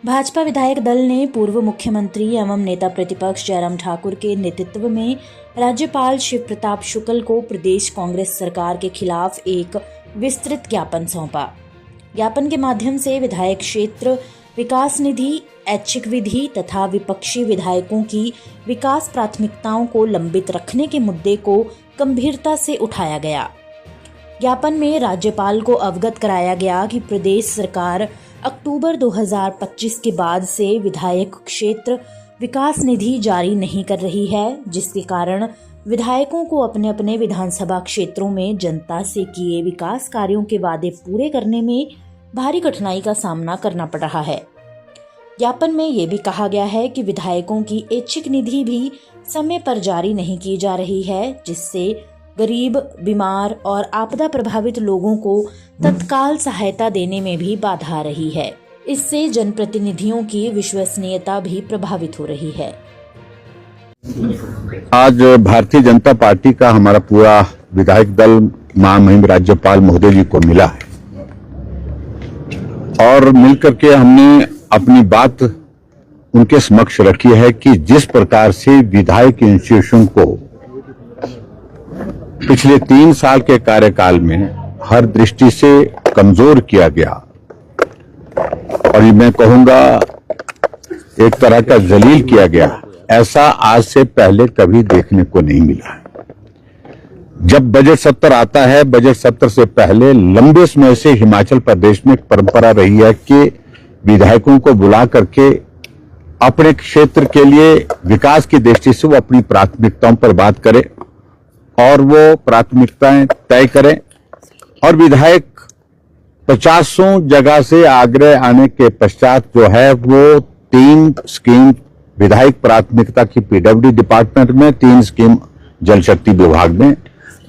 भाजपा विधायक दल ने पूर्व मुख्यमंत्री एवं नेता प्रतिपक्ष जयराम ठाकुर के नेतृत्व में राज्यपाल शिव प्रताप शुक्ल को प्रदेश कांग्रेस सरकार के खिलाफ एक विस्तृत ज्ञापन सौंपा। ज्ञापन के माध्यम से विधायक क्षेत्र विकास निधि, ऐच्छिक विधि तथा विपक्षी विधायकों की विकास प्राथमिकताओं को लंबित रखने के मुद्दे को गंभीरता से उठाया गया। ज्ञापन में राज्यपाल को अवगत कराया गया कि प्रदेश सरकार अक्टूबर 2025 के बाद से विधायक क्षेत्र विकास निधि जारी नहीं कर रही है, जिसके कारण विधायकों को अपने अपने विधानसभा क्षेत्रों में जनता से किए विकास कार्यों के वादे पूरे करने में भारी कठिनाई का सामना करना पड़ रहा है। ज्ञापन में ये भी कहा गया है कि विधायकों की ऐच्छिक निधि भी समय पर जारी नहीं की जा रही है, जिससे गरीब, बीमार और आपदा प्रभावित लोगों को तत्काल सहायता देने में भी बाधा आ रही है। इससे जनप्रतिनिधियों की विश्वसनीयता भी प्रभावित हो रही है। आज भारतीय जनता पार्टी का हमारा पूरा विधायक दल महामहिम राज्यपाल महोदय जी को मिला है और मिलकर के हमने अपनी बात उनके समक्ष रखी है कि जिस प्रकार से विधायक इंस्टीट्यूशन को पिछले 3 साल के कार्यकाल में हर दृष्टि से कमजोर किया गया और मैं कहूंगा एक तरह का जलील किया गया, ऐसा आज से पहले कभी देखने को नहीं मिला। जब बजट सत्र आता है, बजट सत्र से पहले लंबे समय से हिमाचल प्रदेश में एक परंपरा रही है कि विधायकों को बुला करके अपने क्षेत्र के लिए विकास की दृष्टि से वो अपनी प्राथमिकताओं पर बात करें और वो प्राथमिकताएं तय करें और विधायक 50 जगह से आगरे आने के पश्चात जो है वो 3 स्कीम विधायक प्राथमिकता की पीडब्ल्यूडी डिपार्टमेंट में, 3 स्कीम जल शक्ति विभाग में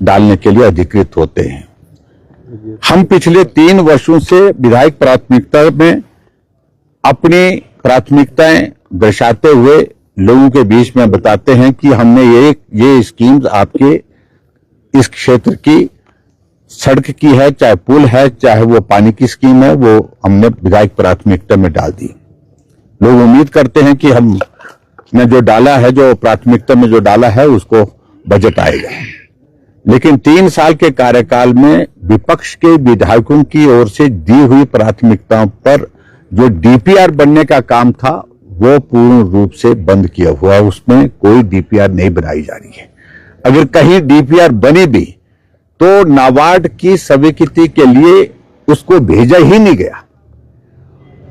डालने के लिए अधिकृत होते हैं। हम पिछले 3 वर्षों से विधायक प्राथमिकता में अपनी प्राथमिकताएं दर्शाते हुए लोगों के बीच में बताते हैं कि हमने ये स्कीम्स आपके इस क्षेत्र की सड़क की है, चाहे पुल है, चाहे वो पानी की स्कीम है, वो हमने विधायक प्राथमिकता में डाल दी। लोग उम्मीद करते हैं कि हमने जो डाला है, जो प्राथमिकता में जो डाला है, उसको बजट आएगा। लेकिन 3 साल के कार्यकाल में विपक्ष के विधायकों की ओर से दी हुई प्राथमिकताओं पर जो डीपीआर बनने का काम था वो पूर्ण रूप से बंद किया हुआ है। उसमें कोई डीपीआर नहीं बनाई जा रही है। अगर कहीं डीपीआर बनी भी तो नाबार्ड की स्वीकृति के लिए उसको भेजा ही नहीं गया।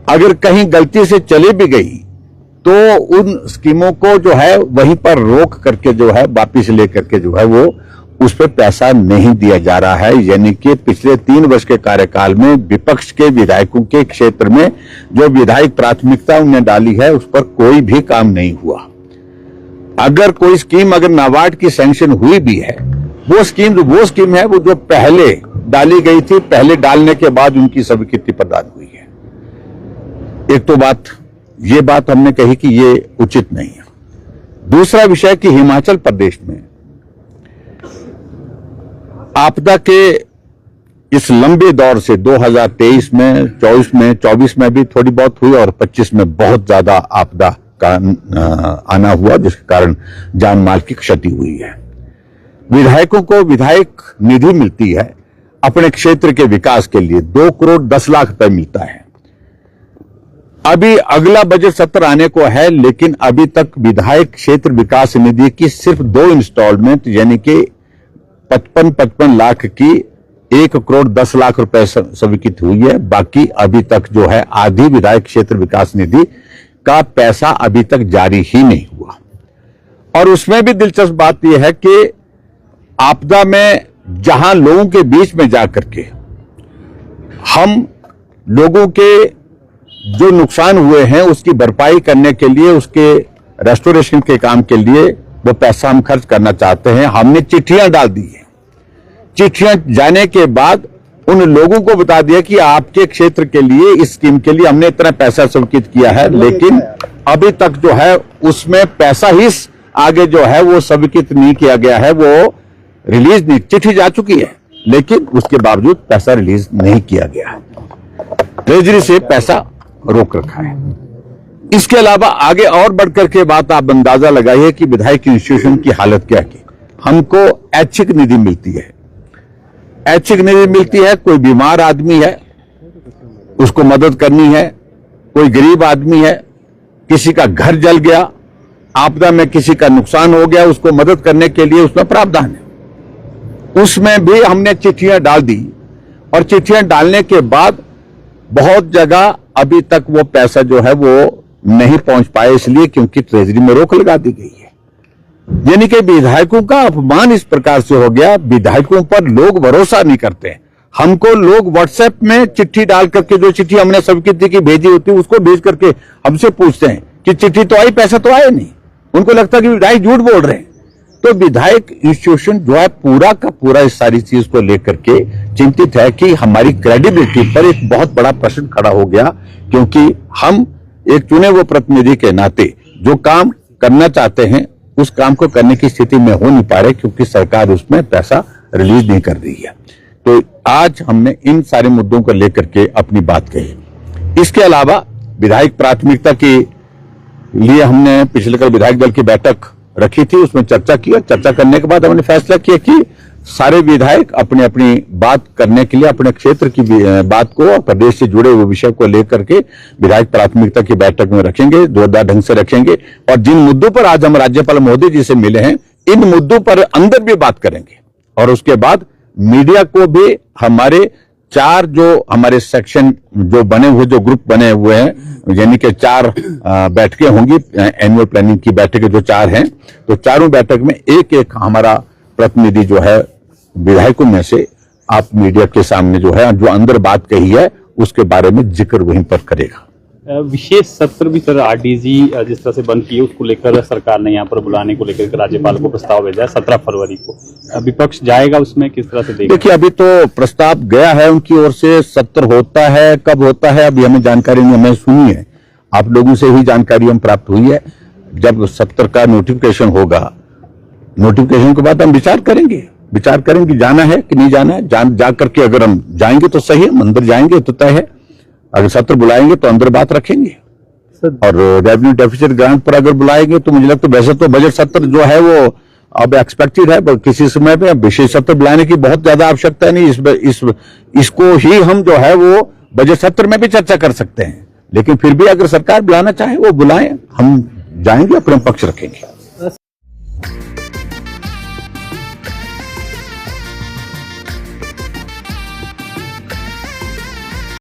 अगर कहीं गलती से चली भी गई तो उन स्कीमों को जो है वहीं पर रोक करके जो है वापिस लेकर के जो है वो उस पर पैसा नहीं दिया जा रहा है। यानी कि पिछले 3 वर्ष के कार्यकाल में विपक्ष के विधायकों के क्षेत्र में जो विधायक प्राथमिकता उन्होंने डाली है उस पर कोई भी काम नहीं हुआ। अगर कोई स्कीम अगर नाबार्ड की सैंक्शन हुई भी है, वो स्कीम है वो जो पहले डाली गई थी, पहले डालने के बाद उनकी स्वीकृति प्रदान हुई है। एक तो ये बात हमने कही कि ये उचित नहीं है। दूसरा विषय कि हिमाचल प्रदेश में आपदा के इस लंबे दौर से 2023 में, 24 में भी थोड़ी बहुत हुई और 25 में बहुत ज्यादा आपदा का आना हुआ, जिसके कारण जान माल की क्षति हुई है। विधायकों को विधायक निधि मिलती है अपने क्षेत्र के विकास के लिए, 2 करोड़ 10 लाख रुपए मिलता है। अभी अगला बजट सत्र आने को है, लेकिन अभी तक विधायक क्षेत्र विकास निधि की सिर्फ 2 इंस्टॉलमेंट यानी कि 55 लाख की 1 करोड़ 10 लाख रुपए स्वीकृत हुई है। बाकी अभी तक जो है आधी विधायक क्षेत्र विकास निधि का पैसा अभी तक जारी ही नहीं हुआ। और उसमें भी दिलचस्प बात यह है कि आपदा में जहां लोगों के बीच में जाकर के हम लोगों के जो नुकसान हुए हैं उसकी भरपाई करने के लिए, उसके रेस्टोरेशन के काम के लिए वो पैसा हम खर्च करना चाहते हैं। हमने चिट्ठियां डाल दी है। चिट्ठियां जाने के बाद उन लोगों को बता दिया कि आपके क्षेत्र के लिए, इस स्कीम के लिए हमने इतना पैसा स्वीकृत किया है, लेकिन अभी तक जो है उसमें पैसा ही आगे जो है वो स्वीकृत नहीं किया गया है। वो रिलीज नहीं, चिट्ठी जा चुकी है लेकिन उसके बावजूद पैसा रिलीज नहीं किया गया है। ट्रेजरी से पैसा रोक रखा है। इसके अलावा आगे और बढ़कर के बात आप अंदाजा लगाइए कि विधायक इंस्टीट्यूशन की हालत क्या है। हमको ऐच्छिक निधि मिलती है, ऐच्छिक निधि मिलती है। कोई बीमार आदमी है उसको मदद करनी है, कोई गरीब आदमी है, किसी का घर जल गया, आपदा में किसी का नुकसान हो गया, उसको मदद करने के लिए उसमें प्रावधान है। उसमें भी हमने चिट्ठियां डाल दी और चिट्ठियां डालने के बाद बहुत जगह अभी तक वो पैसा जो है वो नहीं पहुंच पाए, इसलिए क्योंकि ट्रेजरी में रोक लगा दी गई है। यानी कि विधायकों का अपमान इस प्रकार से हो गया, विधायकों पर लोग भरोसा नहीं करते। हमको लोग व्हाट्सएप में चिट्ठी डाल करके, जो चिट्ठी हमने स्वीकृति की भेजी होती है उसको भेज करके हमसे पूछते हैं कि चिट्ठी तो आई, पैसा तो आया नहीं। उनको लगता है कि विधायक झूठ बोल रहे हैं। तो विधायक इंस्टीट्यूशन जो है पूरा का पूरा इस सारी चीज को लेकर के चिंतित है कि हमारी क्रेडिबिलिटी पर एक बहुत बड़ा प्रश्न खड़ा हो गया, क्योंकि हम एक चुने हुए प्रतिनिधि के नाते जो काम करना चाहते हैं उस काम को करने की स्थिति में हो नहीं पा रहे, क्योंकि सरकार उसमें पैसा रिलीज नहीं कर रही है। तो आज हमने इन सारे मुद्दों को लेकर के अपनी बात कही। इसके अलावा विधायक प्राथमिकता के लिए हमने पिछले कल विधायक दल की बैठक रखी थी, उसमें चर्चा की। चर्चा करने के बाद हमने फैसला किया कि सारे विधायक अपनी अपनी बात करने के लिए अपने क्षेत्र की बात को और प्रदेश से जुड़े हुए विषय को लेकर के विधायक प्राथमिकता की बैठक में रखेंगे, जोरदार ढंग से रखेंगे। और जिन मुद्दों पर आज हम राज्यपाल महोदय जी से मिले हैं, इन मुद्दों पर अंदर भी बात करेंगे। और उसके बाद मीडिया को भी हमारे 4 जो हमारे सेक्शन जो बने हुए, जो ग्रुप बने हुए हैं, यानी कि 4 बैठकें होंगी एनुअल प्लानिंग की बैठकें जो 4 हैं, तो चारों बैठक में एक एक हमारा प्रतिनिधि जो है विधायकों में से आप मीडिया के सामने जो है जो अंदर बात कही है उसके बारे में जिक्र वहीं पर करेगा। विशेष सत्र भी सर आरडीजी जिस तरह से बंद किए उसको लेकर सरकार ने यहाँ पर बुलाने को लेकर राज्यपाल को प्रस्ताव भेजा है 17 फरवरी को। विपक्ष जाएगा उसमें, किस तरह से देखेगा? देखिए, अभी तो प्रस्ताव गया है उनकी ओर से, सत्र होता है कब होता है अभी हमें जानकारी नहीं, हमें सुनी है, आप लोगों से ही जानकारी हम प्राप्त हुई है। जब सत्र का नोटिफिकेशन होगा, नोटिफिकेशन के बाद हम विचार करेंगे जाना है कि नहीं जाना है। जा करके अगर हम जाएंगे तो सही है, हम अंदर जाएंगे तो तय है, अगर सत्र बुलाएंगे तो अंदर बात रखेंगे। और रेवेन्यू डेफिसिट ग्रांट पर अगर बुलाएंगे तो मुझे लगता है वैसे तो बजट सत्र जो है वो अब एक्सपेक्टेड है, किसी समय पे विशेष सत्र बुलाने की बहुत ज्यादा आवश्यकता नहीं। इसको ही हम जो है वो बजट सत्र में भी चर्चा कर सकते हैं, लेकिन फिर भी अगर सरकार बुलाना चाहे वो बुलाएं, हम जाएंगे, अपने पक्ष रखेंगे।